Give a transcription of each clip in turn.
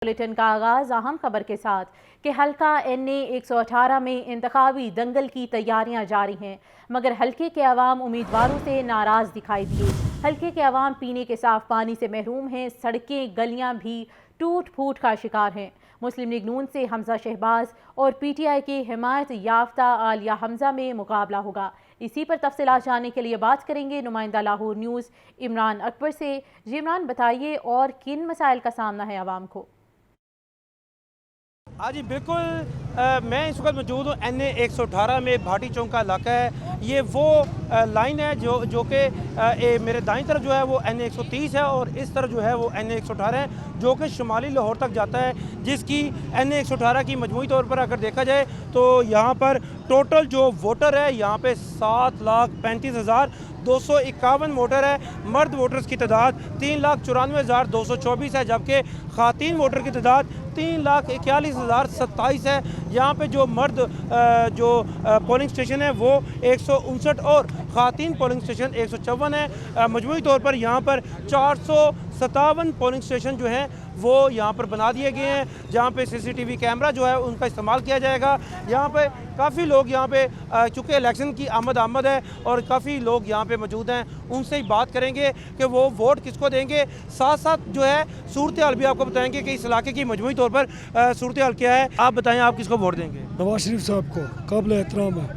Bulletin का आगाज अहम खबर के साथ कि हल्का NA 118 में इंतखाबी दंगल की तैयारियां जारी हैं, मगर हल्के के अवाम उम्मीदवारों से नाराज दिखाई दिए। हल्के के अवाम पीने के साफ पानी से महरूम हैं, सड़कें गलियां भी टूट फूट का शिकार हैं। मुस्लिम लीग नून से हमजा शहबाज और PTI के हिमायत याफ्ता आलिया हमजा में मुकाबला होगा। इसी पर तफसीलात जानने के लिए बात करेंगे नुमाइंदा लाहौर न्यूज़ इमरान अकबर से। जी इमरान, बताइए और किन मसाइल का सामना है आवाम को? हाँ जी बिल्कुल, मैं इस वक्त मौजूद हूँ NA 118 में। भाटी चौक का इलाका है। ये वो लाइन है जो कि मेरे दाईं तरफ जो है वो NA 130 है और इस तरफ जो है वो NA 118 है, जो कि शुमाली लाहौर तक जाता है, जिसकी NA 118 की मजमूई तौर पर अगर देखा जाए तो यहाँ पर टोटल जो वोटर है यहाँ पे 7,35,251 वोटर है। मर्द वोटर्स की तादाद 3,94,224 है, जबकि ख़ातीन वोटर की तादाद 3,41,027 है। यहाँ पे जो मर्द पोलिंग स्टेशन है वो 159 और ख़ातीन पोलिंग स्टेशन 154 है। मजमूई तौर पर यहाँ पर 457 पोलिंग स्टेशन जो हैं वो यहाँ पर बना दिए गए हैं, जहाँ पे CCTV कैमरा जो है उनका इस्तेमाल किया जाएगा। यहाँ पे काफ़ी लोग यहाँ पे चूँकि इलेक्शन की आमद है और काफ़ी लोग यहाँ पे मौजूद हैं, उनसे ही बात करेंगे कि वो वोट किसको देंगे। साथ साथ जो है सूरत हाल भी आपको बताएंगे कि इस इलाके की मजमूई तौर पर सूरत हाल क्या है। आप बताएं, आप किसको वोट देंगे? नवाज शरीफ साहब को काबिल एहतराम है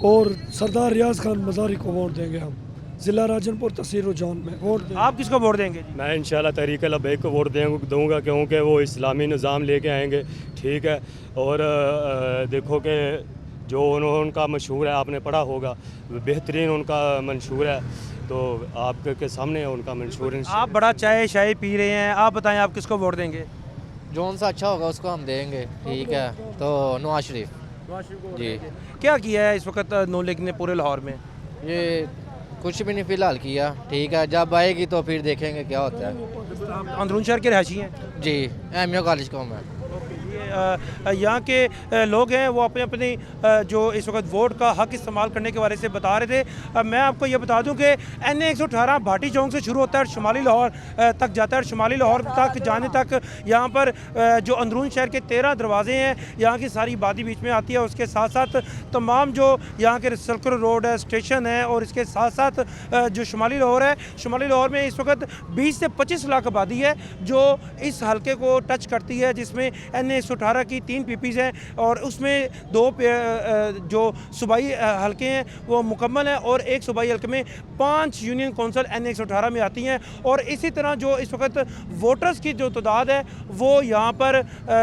और सरदार रियाज खान मज़ारी को वोट देंगे हम, ज़िला राजनपुर तहसील रुझान में वोट देंगे। आप किसको वोट देंगे? मैं इंशाल्लाह तहरीक लबैक को वोट दूंगा, क्योंकि वो इस्लामी निज़ाम लेके आएंगे, ठीक है। और देखो कि जो उनका मशहूर है, आपने पढ़ा होगा, बेहतरीन उनका मंशूर है, तो आपके सामने उनका मंशूर। आप बड़ा चाय शाय पी रहे हैं, आप बताएं आप किसको वोट देंगे? जोन सा अच्छा होगा उसको हम देंगे, ठीक है। तो नवाज शरीफ जी। क्या किया है इस वक्त नून लीग ने पूरे लाहौर में? ये कुछ भी नहीं फ़िलहाल किया, ठीक है। जब आएगी तो फिर देखेंगे क्या होता है। अंदरून शहर के रहायशी हैं जी, MU कॉलेज को मैं। यहाँ के लोग हैं वो अपने अपनी जो इस वक्त वोट का हक इस्तेमाल करने के बारे से बता रहे थे। मैं आपको ये बता दूं कि NA 118 भाटी चौक से शुरू होता है और शुमाली लाहौर तक जाता है। शुमाली लाहौर तक जाने तक यहाँ पर जो अंदरून शहर के 13 दरवाजे हैं, यहाँ की सारी आबादी बीच में आती है। उसके साथ साथ तमाम जो यहाँ के सर्कुलर रोड है, स्टेशन है, और इसके साथ साथ जो शुमाली लाहौर है, शुमाली लाहौर में इस वक्त 20 से 25 लाख आबादी है जो इस हल्के को टच करती है, जिसमें NA 118 की 3 PPs हैं और उसमें 2 जो सूबाई हल्के हैं वो मुकम्मल हैं और एक सूबाई हल्के में 5 यूनियन कौंसिल NA 118 में आती हैं। और इसी तरह जो इस वक्त वोटर्स की जो तादाद है वो यहाँ पर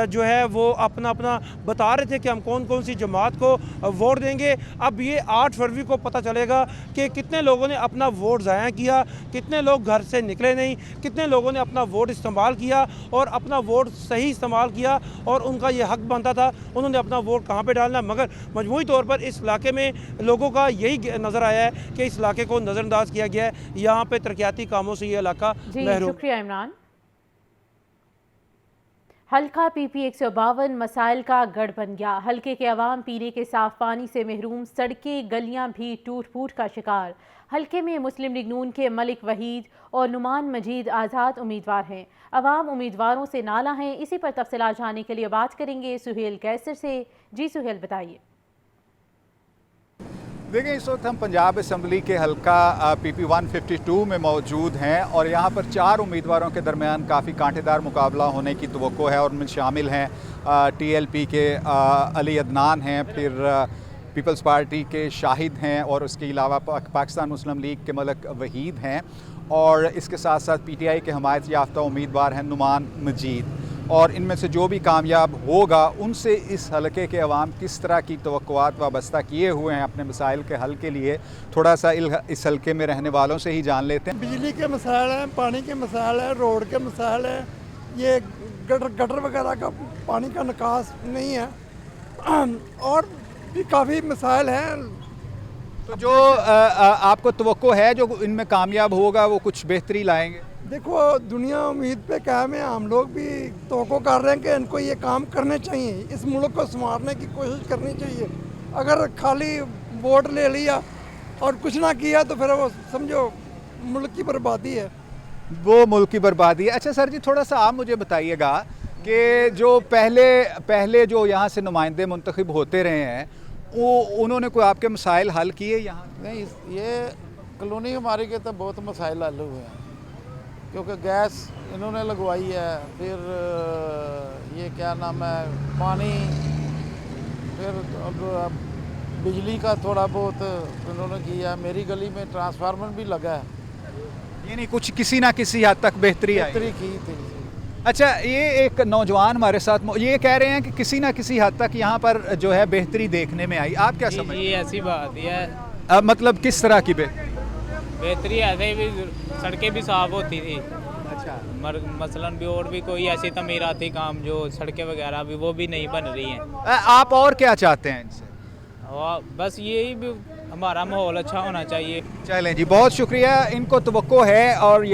जो है वो अपना अपना बता रहे थे कि हम कौन कौन सी जमात को वोट देंगे। अब ये 8 फरवरी को पता चलेगा कि कितने लोगों ने अपना वोट ज़ाया किया, कितने लोग घर से निकले नहीं, कितने लोगों ने अपना वोट इस्तेमाल किया और अपना वोट सही इस्तेमाल किया और उनका ये हक बनता था, उन्होंने अपना वोट कहाँ पे डालना। मगर मजमूई तौर पर इस इलाके में लोगों का यही नज़र आया है कि इस इलाके को नज़रअंदाज किया गया है। यहाँ पे तरक्याती कामों से ये इलाका महरूम। शुक्रिया इमरान। हल्का PP 152 मसाइल का गढ़ बन गया। हल्के के अवाम पीने के साफ पानी से महरूम, सड़कें गलियां भी टूट फूट का शिकार। हल्के में मुस्लिम लीग नून के मलिक वहीद और नुमान मजीद आज़ाद उम्मीदवार हैं। अवाम उम्मीदवारों से नाला हैं। इसी पर तफसीलात जानने के लिए बात करेंगे सुहेल कैसर से। जी सुहेल, बताइए। देखिए, इस वक्त हम पंजाब असम्बली के हल्का PP 152 में मौजूद हैं और यहाँ पर 4 उम्मीदवारों के दरमियान काफ़ी कांटेदार मुकाबला होने की तवक्को है। और उनमें शामिल हैं TLP के अली अदनान हैं, फिर पीपल्स पार्टी के शाहिद हैं और उसके अलावा पाकिस्तान मुस्लिम लीग के मलिक वहीद हैं, और इसके साथ साथ PTI के हमायत याफ्ता उम्मीदवार हैं नुमान मजीद। और इनमें से जो भी कामयाब होगा उनसे इस हलके के अवाम किस तरह की तवक्कुआत वाबस्ता किए हुए हैं अपने मसाइल के हल के लिए, थोड़ा सा इस हलके में रहने वालों से ही जान लेते हैं। बिजली के मसाइल हैं, पानी के मसाइल हैं, रोड के मसाइल हैं, ये गटर वगैरह का पानी का निकास नहीं है और भी काफ़ी मसाइल हैं। तो जो आपको तवक्को है जो इनमें कामयाब होगा वो कुछ बेहतरी लाएंगे? देखो, दुनिया उम्मीद पे कायम है, हम लोग भी तवक्को कर रहे हैं कि इनको ये काम करने चाहिए, इस मुल्क को संवारने की कोशिश करनी चाहिए। अगर खाली वोट ले लिया और कुछ ना किया तो फिर वो समझो मुल्क की बर्बादी है। वो मुल्क की बर्बादी है। अच्छा सर जी, थोड़ा सा आप मुझे बताइएगा कि जो पहले जो यहाँ से नुमाइंदे मुंतखब होते रहे हैं वो उन्होंने कोई आपके मसाइल हल किए यहाँ? नहीं, ये कॉलोनी हमारी के तो बहुत मसाइल हल हुए हैं, क्योंकि गैस इन्होंने लगवाई है, फिर ये क्या नाम है, पानी, फिर अब बिजली का थोड़ा बहुत इन्होंने किया। मेरी गली में ट्रांसफार्मर भी लगा है, यानी कुछ किसी ना किसी हद तक बेहतरी आई। बेहतरी की थी। अच्छा, ये एक नौजवान हमारे साथ ये कह रहे हैं कि किसी ना किसी हद तक यहाँ पर जो है बेहतरी देखने में आई, आप क्या समझते हैं? जी, ऐसी बात है। मतलब किस तरह की बेहतरी? बेहतरी ऐसे भी सड़कें भी साफ होती थी। अच्छा, मसलन भी और भी कोई ऐसी तमीराती काम जो सड़कें वगैरह भी वो भी नहीं बन रही हैं। आप और क्या चाहते हैं इनसे? और बस यही भी हमारा माहौल अच्छा होना चाहिए। चलें जी, बहुत शुक्रिया। इनको तवक्को है और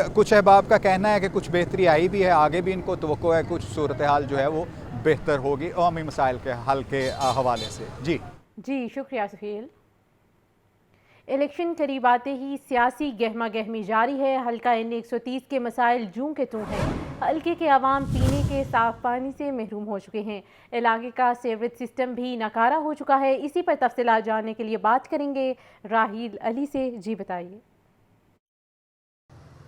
कुछ अहबाब का कहना है कि कुछ बेहतरी आई भी है, आगे भी इनको तवक्को है कुछ सूरत हाल जो है वो बेहतर होगी अवामी मसाइल के हल के हवाले से। जी शुक्रिया सुहेल। इलेक्शन करीब आते ही सियासी गहमा गहमी जारी है। हल्का N130 के मसाइल जूं के तूं हैं। हल्के के अवाम पीने के साफ पानी से महरूम हो चुके हैं। इलाके का सीवरेज सिस्टम भी नाकारा हो चुका है। इसी पर तफसीलात जानने के लिए बात करेंगे राहील अली से। जी बताइए।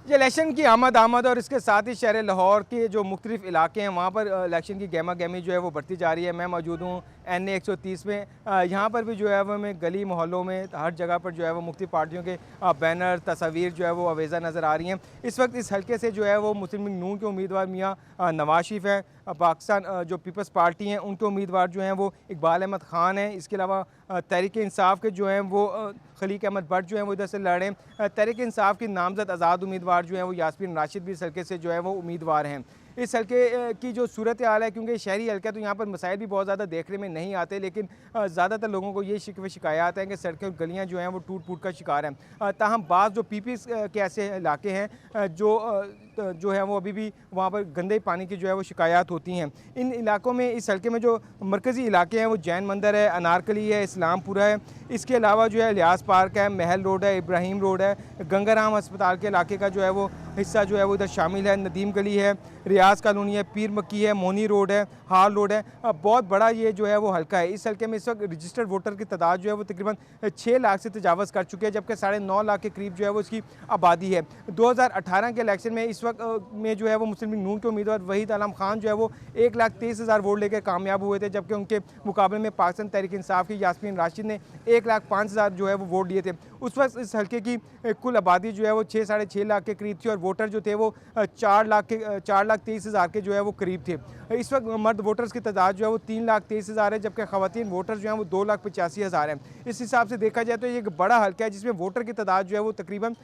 ये इलेक्शन की आमद और इसके साथ ही शहर लाहौर के जो मुख्तलिफ इलाके हैं वहाँ पर इलेक्शन की गहमा गहमी जो है वो बढ़ती जा रही है। मैं मौजूद हूँ NA130 में। यहाँ पर भी जो है वो हमें गली मोहल्लों में हर जगह पर जो है वो मुख्तलिफ पार्टियों के बैनर तस्वीर जो है वो अवेज़ा नज़र आ रही हैं। इस वक्त इस हल्के से जो है वो मुस्लिम लीग नून के उम्मीदवार मियाँ नवाज शरीफ हैं, पाकिस्तान जो पीपल्स पार्टी हैं उनके उम्मीदवार जो हैं वो इकबाल अहमद ख़ान हैं। इसके अलावा तहरीक इंसाफ के जो हैं वो खलीक अहमद भट्ट जो हैं वो इधर से लड़े हैं। तहरीक इंसाफ की नामजद आज़ाद उम्मीदवार जो हैं वो यास्मीन राशिद भी इस हल्के से जो है वो उम्मीदवार हैं। इस हल्के की जो सूरत हाल है, क्योंकि शहरी हल्का तो यहाँ पर मसाइल भी बहुत ज़्यादा देखने में नहीं आते, लेकिन ज़्यादातर लोगों को ये शिकायत है कि सड़कें और गलियाँ जो हैं वो टूट फूट का शिकार हैं। ताहम बाज़ जो पीपीज़ के ऐसे इलाके हैं जो है वो अभी भी वहाँ पर गंदे पानी की जो है वो शिकायत होती हैं। इन इलाकों में इस हल्के में जो मरकज़ी इलाके हैं वो जैन मंदिर है, अनारकली है, इस्लामपुरा है। इसके अलावा जो है लियास पार्क है, महल रोड है, इब्राहिम रोड है, गंगाराम अस्पताल के इलाके का जो है वो हिस्सा जो है वो इधर शामिल है। नदीम गली है, रियाज कॉलोनी है, पीर मक्की है, मोनी रोड है, हाल रोड है। बहुत बड़ा ये जो है वो हल्का है। इस हल्के में इस वक्त रजिस्टर्ड वोटर की तादाद जो है वो तकरीबन 6 लाख से तजावज़ कर चुके हैं, जबकि 9.5 लाख के करीब जो है वो इसकी आबादी है। 2018 के इलेक्शन में इस वक्त में जो है वो मुस्लिम लीग नून के उम्मीदवार वहीद आलम खान जो है वो 1,23,000 वोट लेकर कामयाब हुए थे, जबकि उनके मुकाबले में पाकिस्तान तहरीक इंसाफ की यास्मीन राशिद ने 1,05,000 जो है वो वोट लिए थे। उस वक्त इस हल्के की कुल आबादी जो है वो 6-6.5 लाख के करीब थी और वोटर जो थे वो 4,23,000 के जो है वो करीब थे। इस वक्त मर्द वोटर्स की तादाद जो है वो 3,23,000 है, जबकि ख़वातीन वोटर जो हैं वो 2,85,000 हैं। इस हिसाब से देखा जाए तो ये एक बड़ा हल्का है जिसमें वोटर की तादाद जो है वो तकरीबन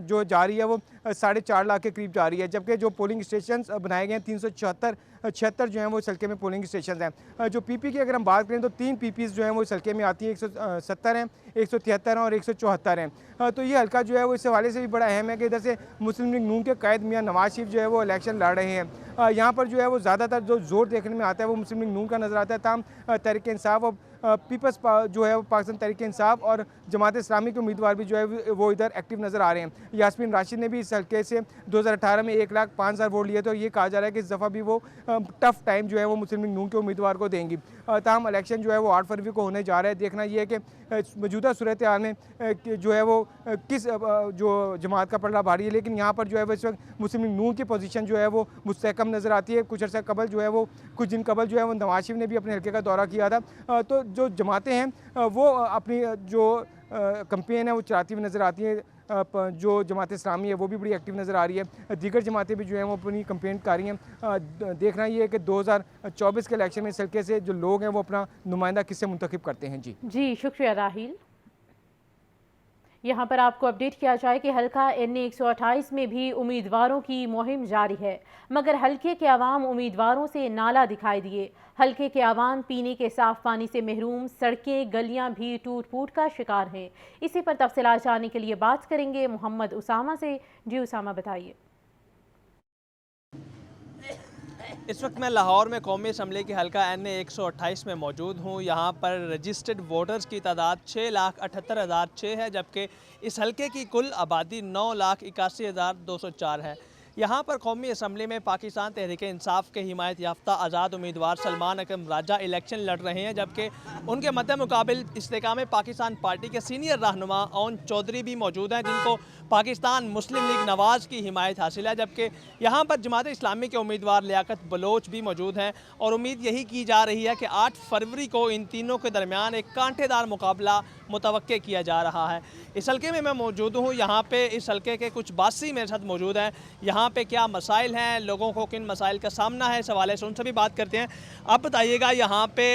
जो जा रही है वो 4.5 लाख के करीब जा रही है, जबकि जो पोलिंग स्टेशन बनाए गए हैं 376 जो हैं वो इस हल्के में पोलिंग स्टेशन हैं। जो पीपी की अगर हम बात करें तो 3 पीपीज़ जो हैं वो इस हल्के में आती है, 170 हैं, 173 हैं और 174 हैं। तो ये हल्का जो है वो इस हवाले से भी बड़ा अहम है कि इधर से मुस्लिम लीग नून के कायद मियाँ नवाज शरीफ जो है वो इलेक्शन लड़ रहे हैं। यहाँ पर जो है वो ज़्यादातर जो जोर देखने में आता है वो मुस्लिम लीग नून का नज़र आता है। ताम तहरीक इंसाफ और पीपल्स जो है वो पाकिस्तान तहरीक इंसाफ और जमात इस्लामी के उम्मीदवार भी जो है वो इधर एक्टिव नज़र आ रहे हैं। यास्मीन राशिद ने भी इस हल्के से 2018 में 1,05,000 वोट लिए थे और ये कहा जा रहा है कि इस दफ़ा भी वो टफ टाइम जो है वो मुस्लिम लीग नून के उम्मीदवार को देंगी। ताहम इलेक्शन जो है वो 8 फरवरी को होने जा रहा है। देखना ये है कि मौजूदा सूरत हाल में जो है वो किस जो जमात का पलड़ा भारी है, लेकिन यहाँ पर जो है वो इस वक्त मुस्लिम लीग नून की पोजीशन जो है वो मुस्तहकम नज़र आती है। कुछ अर्सा कबल जो है वो कुछ दिन कबल जो है वो नवाज शरीफ ने भी अपने हल्के का दौरा किया था। तो जो जमातें हैं वो अपनी जो कैंपेन है वो चलाती हुई नज़र आती है। जो जमात इस्लामी है वो भी बड़ी एक्टिव नज़र आ रही है। दीगर जमातें भी जो हैं वो अपनी कैंपेन कर रही हैं। देखना ये है कि 2024 के इलेक्शन में इस हल्के से जो लोग हैं वो अपना नुमाइंदा किससे मुंतखब करते हैं। जी शुक्रिया राहील। यहाँ पर आपको अपडेट किया जाए कि हल्का NA128 में भी उम्मीदवारों की मुहिम जारी है, मगर हल्के के अवाम उम्मीदवारों से नाला दिखाई दिए। हल्के के अवाम पीने के साफ पानी से महरूम, सड़कें गलियां भी टूट फूट का शिकार हैं। इसी पर तफसीलात जानने के लिए बात करेंगे मोहम्मद उसामा से। जी उसामा बताइए। इस वक्त मैं लाहौर में कौमी असम्बली के हल्का NA128 में मौजूद हूँ। यहाँ पर रजिस्टर्ड वोटर्स की तादाद 6,78,006 है, जबकि इस हल्के की कुल आबादी 9,81,204 है। यहाँ पर कौमी असम्बली में पाकिस्तान तहरीक इंसाफ के हिमायत याफ्ता आज़ाद उम्मीदवार सलमान अकरम राजा इलेक्शन लड़ रहे हैं, जबकि उनके मद्दे मुकाबिल इस्तेकाम पाकिस्तान पार्टी के सीनियर रहनुमा ओन चौधरी भी मौजूद हैं, जिनको पाकिस्तान मुस्लिम लीग नवाज़ की हिमायत हासिल है। जबकि यहाँ पर जमात इस्लामी के उम्मीदवार लियाकत बलोच भी मौजूद हैं और उम्मीद यही की जा रही है कि 8 फरवरी को इन तीनों के दरमियान एक कांटेदार मुकाबला मुतवक्के किया जा रहा है। इस हल्के में मैं मौजूद हूँ, यहाँ पे इस हल्के के कुछ बासी मेरे साथ मौजूद हैं। यहाँ पे क्या मसाइल हैं, लोगों को किन मसाइल का सामना है, सवाल है, उनसे भी बात करते हैं। आप बताइएगा यहाँ पे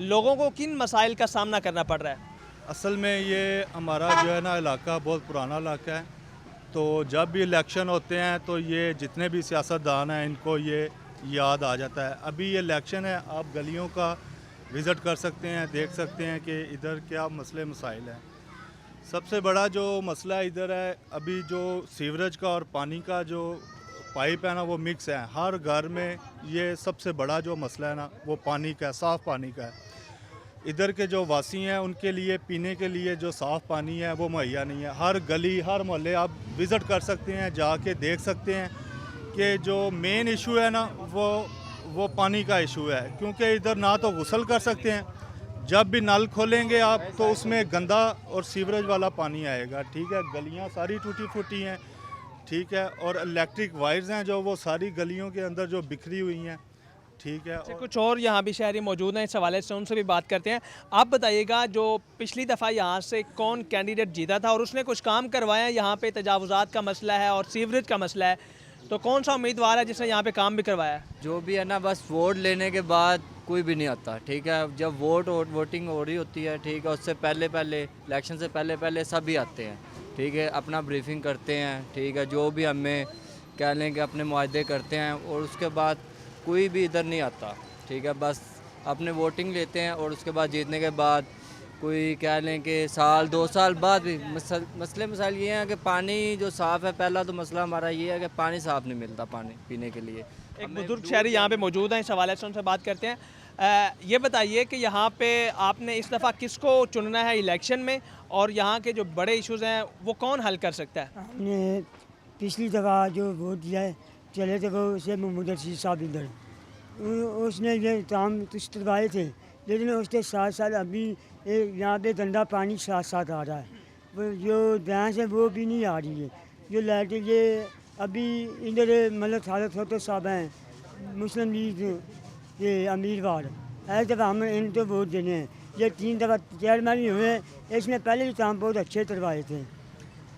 लोगों को किन मसाइल का सामना करना पड़ रहा है? असल में ये हमारा जो है ना इलाका बहुत पुराना इलाका है, तो जब भी इलेक्शन होते हैं तो ये जितने भी सियासतदान हैं इनको ये याद आ जाता है। अभी ये इलेक्शन है, आप गलियों का विज़िट कर सकते हैं, देख सकते हैं कि इधर क्या मसले मसाइल हैं। सबसे बड़ा जो मसला इधर है, अभी जो सीवरेज का और पानी का जो पाइप है ना वो मिक्स है। हर घर में ये सबसे बड़ा जो मसला है ना वो पानी का, साफ़ पानी का है। इधर के जो वासी हैं उनके लिए पीने के लिए जो साफ़ पानी है वो मुहैया नहीं है। हर गली, हर मोहल्ले आप विज़िट कर सकते हैं, जाके देख सकते हैं कि जो मेन इशू है ना वो पानी का इशू है, क्योंकि इधर ना तो गुसल कर सकते हैं, जब भी नल खोलेंगे आप तो उसमें गंदा और सीवरेज वाला पानी आएगा। ठीक है, गलियां सारी टूटी फूटी हैं, ठीक है, और इलेक्ट्रिक वायर्स हैं जो वो सारी गलियों के अंदर जो बिखरी हुई हैं। ठीक है, और कुछ और यहाँ भी शहरी मौजूद हैं, इस हवाले से उनसे भी बात करते हैं। आप बताइएगा, जो पिछली दफ़ा यहाँ से कौन कैंडिडेट जीता था और उसने कुछ काम करवाया? यहाँ पे तजावुज़ात का मसला है और सीवरेज का मसला है, तो कौन सा उम्मीदवार है जिसने यहाँ पे काम भी करवाया? जो भी है ना, बस वोट लेने के बाद कोई भी नहीं आता। ठीक है, जब वोटिंग हो रही होती है, ठीक है, उससे पहले इलेक्शन से पहले सभी आते हैं। ठीक है, अपना ब्रीफिंग करते हैं, ठीक है, जो भी हमें कह लें कि अपने मुआहदे करते हैं, और उसके बाद कोई भी इधर नहीं आता। ठीक है, बस अपने वोटिंग लेते हैं और उसके बाद जीतने के बाद कोई कह लें कि साल 2 साल बाद भी मसले मसाइल ये हैं कि पानी जो साफ़ है, पहला तो मसला हमारा ये है कि पानी साफ़ नहीं मिलता पानी पीने के लिए। एक बुजुर्ग शहरी यहाँ पे मौजूद हैं, इस हवाले से उनसे बात करते हैं। ये बताइए कि यहाँ पे आपने इस दफ़ा किसको चुनना है इलेक्शन में, और यहाँ के जो बड़े इश्यूज़ हैं वो कौन हल कर सकता है? हमने पिछली दफ़ा जो वोट दिया चले थे वो से महमूद रशीद साहब इधर, उसने ये काम करवाए थे, लेकिन उसके साथ साथ अभी यहाँ पे गंदा पानी साथ साथ आ रहा है। वो जो भैंस है वो भी नहीं आ रही है। जो लाइट ये अभी इधर मतलब खालिद खट्टर साहब हैं मुस्लिम लीग के उम्मीदवार, ऐसे दफ़ा हम इनको वोट देने हैं। ये 3 दफ़ा चेयरमैन भी हुए हैं, इसने पहले भी काम बहुत अच्छे करवाए थे।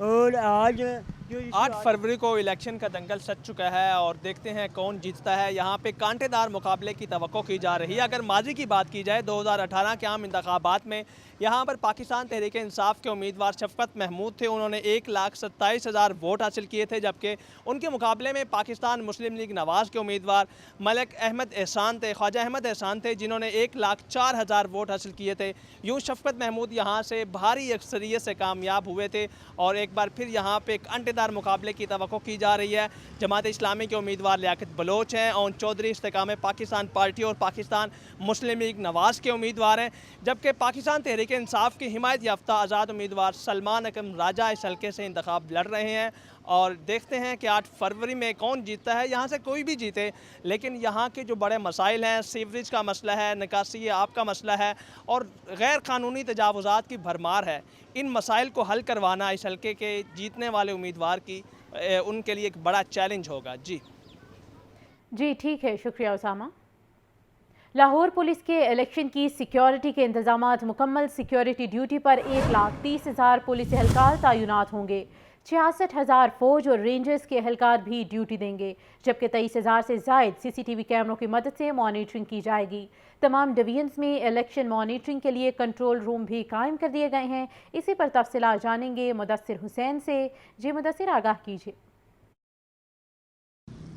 और आज जो 8 फरवरी को इलेक्शन का दंगल सज चुका है और देखते हैं कौन जीतता है। यहाँ पे कांटेदार मुकाबले की तवक्को की जा रही है। अगर माजी की बात की जाए 2018 के आम इंतखाबात में यहाँ पर पाकिस्तान तहरीक इंसाफ के उम्मीदवार शफकत महमूद थे, उन्होंने 1,27,000 वोट हासिल किए थे, जबकि उनके मुकाबले में पाकिस्तान मुस्लिम लीग नवाज़ के उम्मीदवार मलिक अहमद एहसान थे, ख्वाजा अहमद एहसान थे, जिन्होंने 1,04,000 वोट हासिल किए थे। यूँ शफकत महमूद यहाँ से भारी अक्सरियत से कामयाब हुए थे और एक बार फिर यहाँ पे कांटेदार मुकाबले की तवक्को की जा रही है। जमात इस्लामी के उम्मीदवार लियाकत बलोच हैं, ओन चौधरी इस्तेकाम पाकिस्तान पार्टी और पाकिस्तान मुस्लिम लीग नवाज़ के उम्मीदवार हैं, जबकि पाकिस्तान तहरीक इंसाफ की हिमायत याफ्ता आज़ाद उम्मीदवार सलमान अकरम राजा इस हल्के से इंतखाब लड़ रहे हैं। और देखते हैं कि 8 फरवरी में कौन जीतता है। यहाँ से कोई भी जीते, लेकिन यहाँ के जो बड़े मसाइल हैं, सीवरेज का मसला है, निकासी आब का मसला है और गैर कानूनी तजावुज़ात की भरमार है, इन मसाइल को हल करवाना इस हल्के के जीतने वाले उम्मीदवार की उनके लिए एक बड़ा चैलेंज होगा। जी ठीक है, शुक्रिया उसामा। लाहौर पुलिस के इलेक्शन की सिक्योरिटी के इंतजामात मुकम्मल। सिक्योरिटी ड्यूटी पर 1,30,000 पुलिस एहलकार तैनात होंगे। 66,000 फौज और रेंजर्स के एहलकार भी ड्यूटी देंगे, जबकि 23,000 से ज़ायद CCTV कैमरों की मदद से मॉनिटरिंग की जाएगी। तमाम डिवीजन्स में इलेक्शन मॉनिटरिंग के लिए कंट्रोल रूम भी कायम कर दिए गए हैं। इसी पर तफसीलात जानेंगे मुदस्सिर हुसैन से। जी मुदस्सिर, आगाह कीजिए।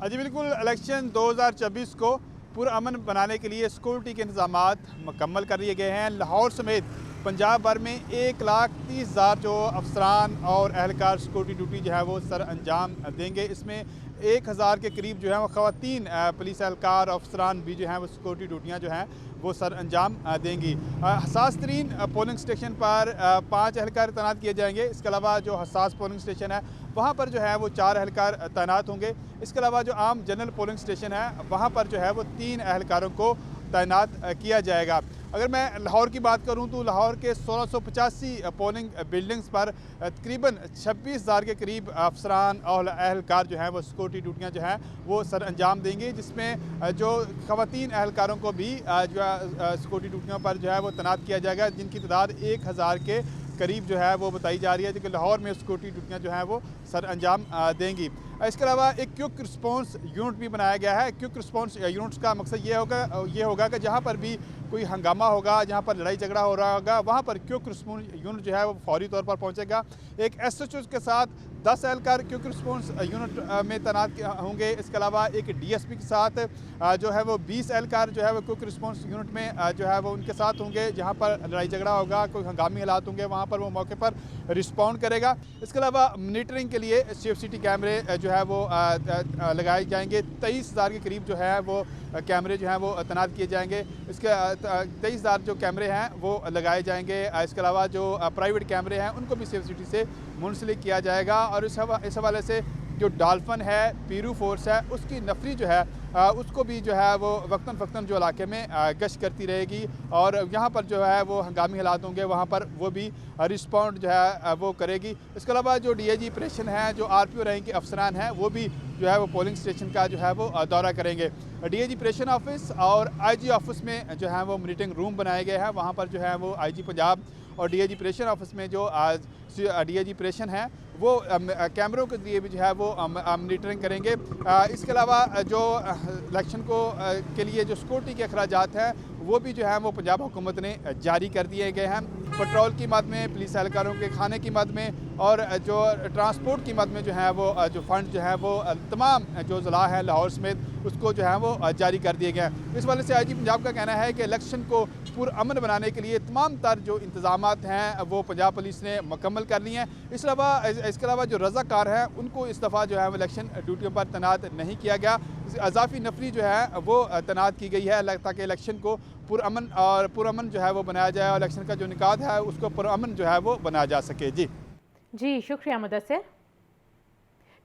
जी बिल्कुल, इलेक्शन 2024 को पुरअमन बनाने के लिए सिक्योरिटी के इंतजामात मुकम्मल कर दिए गए हैं। लाहौर समेत पंजाब भर में 1,30,000 जो अफसरान और एहलकार सिक्योरिटी ड्यूटी जो है वो सर अंजाम देंगे। इसमें 1000 के करीब जो है वो ख़वातीन पुलिस एहलकार अफसरान भी जो हैं वो सिक्योरिटी ड्यूटियाँ जो हैं वो सर अंजाम देंगी। हसास तरीन पोलिंग स्टेशन पर 5 एहलकार तैनात किए जाएंगे। इसके अलावा जो हसास पोलिंग स्टेशन है वहाँ पर जो है वो 4 एहलकार तैनात होंगे। इसके अलावा जो आम जनरल पोलिंग स्टेशन है वहाँ पर जो है वो 3 एहलकारों को तैनात किया जाएगा। अगर मैं लाहौर की बात करूं तो लाहौर के 1685 पोलिंग बिल्डिंग्स पर तकरीबन 26,000 के करीब अफसरान और एहलकार जो हैं वो सिक्योरिटी ड्यूटियां जो हैं वो सर अंजाम देंगे, जिसमें जो ख़वातीन एहलकारों को भी जो है सिक्योरिटी ड्यूटियों पर जो है वो तैनात किया जाएगा, जिनकी तादाद 1000 के करीब जो है वो बताई जा रही है, जो लाहौर में सिक्योरिटी ड्यूटियाँ जो हैं वो सर अंजाम देंगी। इसके अलावा एक क्विक रिस्पांस यूनिट भी बनाया गया है। क्विक रिस्पांस यूनिट्स का मकसद ये होगा कि जहाँ पर भी कोई हंगामा होगा, जहाँ पर लड़ाई झगड़ा हो रहा होगा, वहाँ पर क्विक रिस्पांस यूनिट जो है वो फौरी तौर पर पहुँचेगा। एक SHO के साथ 10 एहलकार क्विक रिस्पांस यूनिट में तैनात होंगे। इसके अलावा एक DSP के साथ जो है वो 20 एहलकार जो है वो क्विक रिस्पांस यूनिट में जो है वो उनके साथ होंगे। जहाँ पर लड़ाई झगड़ा होगा, कोई हंगामी हालात होंगे, वहाँ पर वो मौके पर रिस्पॉन्ड करेगा। इसके अलावा मॉनिटरिंग के लिए CCTV कैमरे जो है वो लगाए जाएंगे। 23,000 के करीब जो है वो कैमरे जो हैं वो तैनात किए जाएंगे। इसके 23,000 जो कैमरे हैं वो लगाए जाएंगे। इसके अलावा जो प्राइवेट कैमरे हैं उनको भी CCTV से मुंसलिक किया जाएगा। और इस हवाले से जो डॉल्फिन है, पीरू फोर्स है, उसकी नफरी जो है उसको भी जो है वो वक्तन फ़क्तन जो इलाके में गश्त करती रहेगी। और यहाँ पर जो है वो हंगामी हालात होंगे वहाँ पर वो भी रिस्पॉन्ड जो है वो करेगी। इसके अलावा जो DIG ऑपरेशन है, जो RPO रैंक के अफसरान हैं, वो भी जो है वो पोलिंग स्टेशन का जो है वो दौरा करेंगे। DIG ऑपरेशन ऑफिस और IG ऑफिस में जो है वो मीटिंग रूम बनाए गए हैं। वहाँ पर जो है वो IG पंजाब और DIG ऑपरेशन ऑफिस में जो DIG ऑपरेशन है वो कैमरों के जरिए भी जो है वो मॉनिटरिंग करेंगे। इसके अलावा जो इलेक्शन के लिए जो सिक्योरिटी के अखराजात हैं वो भी जो है वो पंजाब हुकूमत ने जारी कर दिए गए हैं। पेट्रोल की मद में, पुलिस एहलकारों के खाने की मद में और जो ट्रांसपोर्ट की मद में जो है वो जो फ़ंड जो है वो तमाम जो ज़िला है लाहौर समेत उसको जो है वो जारी कर दिए गए हैं। इस वजह से IG पंजाब का कहना है कि इलेक्शन को पुरअमन बनाने के लिए तमाम तर जो इंतज़ामात हैं वो पंजाब पुलिस ने मुकम्मल कर लिए हैं। इसके अलावा जो रज़ाकार हैं उनको इस दफ़ा जो है वो इलेक्शन ड्यूटियों पर तैनात नहीं किया गया। अजाफी नफरी जो है वो तैनात की गई है ताकि इलेक्शन को पुरअमन जो है वो बनाया जाए और इलेक्शन का जो निकात है उसको पुरअमन जो है वो बनाया जा सके। जी शुक्रिया मुदस्सिर।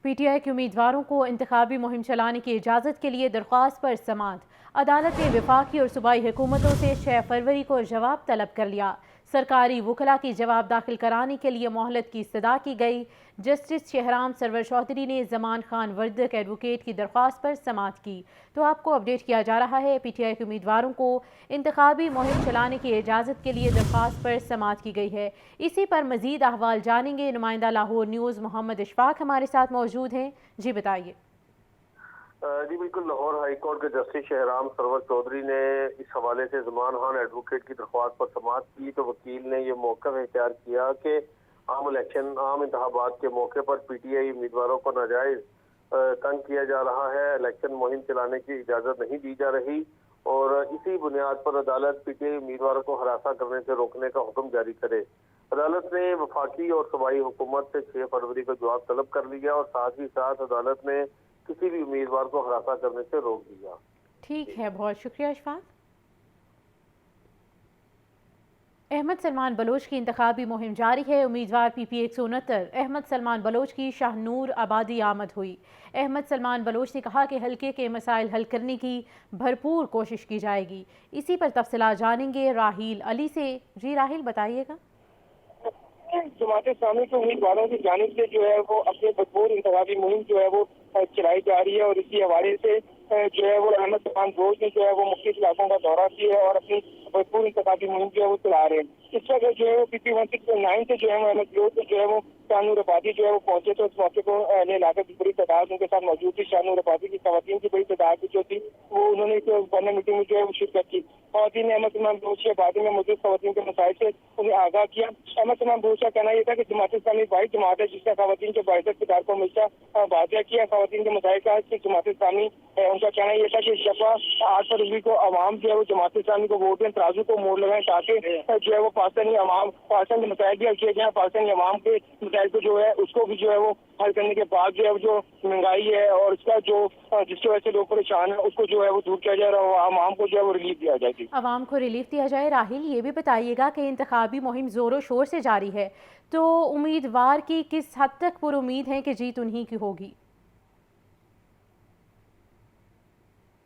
PTI के उम्मीदवारों को इंतखाबी मुहिम चलाने की इजाज़त के लिए दरख्वास्त पर समाअत। अदालत ने वफाकी और सूबाई हुकूमतों से 6 फरवरी को जवाब तलब कर लिया। सरकारी वकला की जवाब दाखिल कराने के लिए मोहलत की इस्तदा की गई। जस्टिस शहराम सरवर चौधरी ने ज़मान खान वर्दक एडवोकेट की दरख्वास्त पर समाअत की। तो आपको अपडेट किया जा रहा है PTI के उम्मीदवारों को इंतखाबी मुहिम चलाने की इजाज़त के लिए दरख्वास्त पर समाअत की गई है। इसी पर मज़ीद अहवाल जानेंगे। नुमाइंदा लाहौर न्यूज़ मोहम्मद इशफाक हमारे साथ मौजूद हैं। जी बताइए। जी बिल्कुल, लाहौर हाई कोर्ट के जस्टिस शहराम सरवर चौधरी ने इस हवाले से ज़मान खान एडवोकेट की दरख्वास्त पर समाअत की। तो वकील ने ये मौक़िफ़ इख्तियार किया कि आम इंतखाबात के मौके पर PTI उम्मीदवारों को नाजायज़ तंग किया जा रहा है, इलेक्शन मुहिम चलाने की इजाज़त नहीं दी जा रही और इसी बुनियाद पर अदालत PTI उम्मीदवारों को हरासा करने से रोकने का हुक्म जारी करे। अदालत ने वफाकी और सूबाई हुकूमत से 6 फरवरी को जवाब तलब कर लिया और साथ ही साथ अदालत ने किसी भी उम्मीदवार को हरासा करने से रोक दिया। ठीक है, बहुत शुक्रिया इशफाक। अहमद सलमान बलोच की इंतखाबी मुहिम जारी है। उम्मीदवार PP 169 अहमद सलमान बलोच की शाहनूर आबादी आमद हुई। अहमद सलमान बलोच ने कहा कि हल्के के मसाइल हल करने की भरपूर कोशिश की जाएगी। इसी पर तफसीलात जानेंगे राहील अली से। जी राहील बताइएगा। जमात इस्लामी के उम्मीदवारों की जानिब से जो है वो अपनी भरपूर इंतखाबी मुहिम जो है वो चलाई जा रही है और इसी हवाले से जो है वो अहमद सलमान बलोच ने जो है वो मुख्तलिफ इलाकों का दौरा किया है और अपनी भरपूर इंतखाबी मुहिम जो है वो चला रहे हैं। इस वक्त जो है वो PP 169 से जो है वो अहमद बलोच जो है वो शाहनूर आबादी जो है वो पहुंचे तो इस मौके को इलाके की बड़ी तादाद उनके साथ मौजूद थी। शाहनूर आबादी की खवातीन की बड़ी तादाद जो थी वो उन्होंने बर्नर मीटिंग में जो है वो शिरकत की। खवातीन ने अहमद सलमान बलोच की आबादी में मौजूद खवातीन के मसाइल से उन्हें आगाह किया। अहमद सलाम बलूच का कहना यह था कि जमात इस्लामी वाहिद जमात है जिसने खवातीन के बाइज़्ज़त किरदार को हमेशा वाज़ेह किया। खवातीन के मसाइल का कि जमात इस्लामी उनका कहना यह था कि इस दफ़ा 8 फरवरी को अवाम जो है वो जमात इस्लामी को वोट दें, तराजू को मोड़ लगाएं ताकि जो है वो पाकिस्तानी अवाम पाकिस्तान के मसाइल भी हल किए जाएँ, पाकिस्तानी अवाम के मसाइल को जो है उसको भी जो है वो हल करने के बाद जो है जो महंगाई है और इसका जो जिसकी वजह से लोग परेशान है उसको जो है वो दूर किया जाए और आवाम को जो है वो रिलीफ दिया जाए। आवाम को रिलीफ दिया जाए। राहिल, ये भी बताइएगा कि इंतखाबी मुहिम ज़ोरों शोर से जारी है, तो उम्मीदवार की किस हद तक पुरुमीद है कि जीत उन्हीं की होगी?